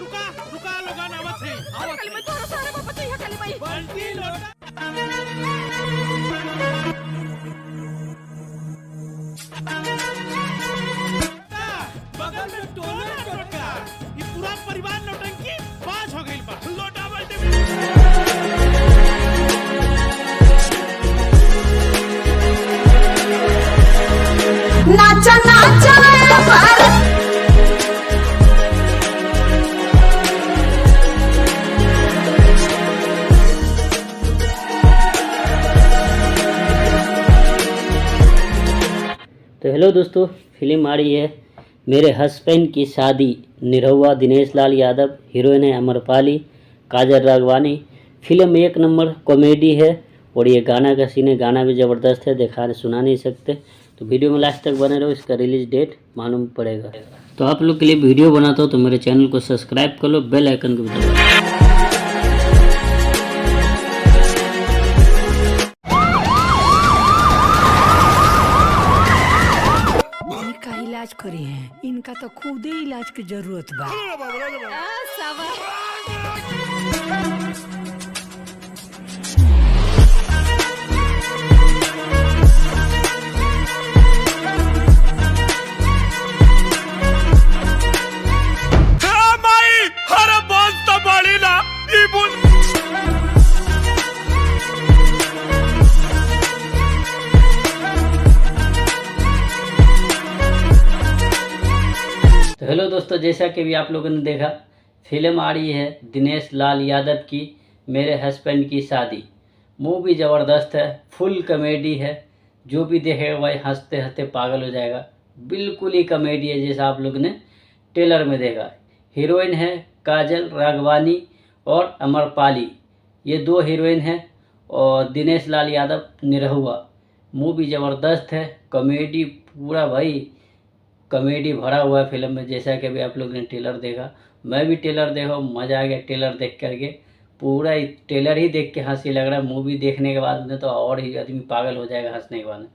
रुका रुका लोगन आवत है काली माई तोरा सारे बाबा चाहिए काली माई बंटी लोटा बगल में टोला टोटका ये पूरा परिवार नौटंकी बाज हो गइल बा लोटा बल्टी नाचा नाचा भारत तो हेलो दोस्तों, फिल्म आ रही है मेरे हस्बैंड की शादी। निरहुआ दिनेश लाल यादव, हीरोइन है अमरपाली, काजल राघवानी। फिल्म एक नंबर कॉमेडी है और ये गाना का सीन है, गाना भी ज़बरदस्त है, दिखा सुना नहीं सकते। तो वीडियो में लास्ट तक बने रहो, इसका रिलीज डेट मालूम पड़ेगा। तो आप लोग के लिए वीडियो बनाता हूँ तो मेरे चैनल को सब्सक्राइब कर लो, बेल आइकन को भी दबाओ। इलाज करी हैं, इनका तो खुद ही इलाज की जरूरत बा। तो हेलो दोस्तों, जैसा कि भी आप लोगों ने देखा, फिल्म आ रही है दिनेश लाल यादव की मेरे हस्बैंड की शादी। मूवी ज़बरदस्त है, फुल कॉमेडी है, जो भी देखेगा भाई हंसते हंसते पागल हो जाएगा। बिल्कुल ही कॉमेडी है जैसा आप लोग ने ट्रेलर में देखा। हीरोइन है काजल राघवानी और अमरपाली, ये दो हीरोइन हैं, और दिनेश लाल यादव निरहुआ। मूवी ज़बरदस्त है, कॉमेडी पूरा भाई कॉमेडी भरा हुआ है फिल्म में, जैसा कि अभी आप लोग ने ट्रेलर देखा। मैं भी ट्रेलर देखा, मज़ा आ गया ट्रेलर देख करके। पूरा ट्रेलर ही देख के हंसी लग रहा है। मूवी देखने के बाद में तो और ही आदमी पागल हो जाएगा हंसने के बाद।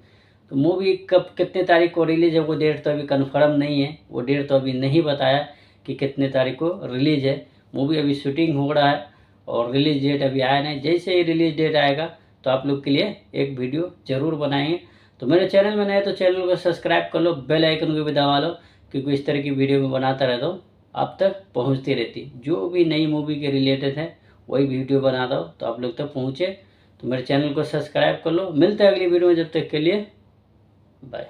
तो मूवी कब कितने तारीख को रिलीज़ है वो डेट तो अभी कन्फर्म नहीं है, वो डेट तो अभी नहीं बताया कि कितने तारीख को रिलीज़ है। मूवी अभी शूटिंग हो रहा है और रिलीज़ डेट अभी आया नहीं। जैसे ही रिलीज़ डेट आएगा तो आप लोग के लिए एक वीडियो ज़रूर बनाएंगे। तो मेरे चैनल में नए तो चैनल को सब्सक्राइब कर लो, बेल आइकन को भी दबा लो, क्योंकि इस तरह की वीडियो में बनाता रहता हूँ, आप तक पहुँचती रहती। जो भी नई मूवी के रिलेटेड है वही वीडियो बनाता हूँ तो आप लोग तक पहुँचे। तो मेरे चैनल को सब्सक्राइब कर लो। मिलते हैं अगली वीडियो में, जब तक के लिए बाय।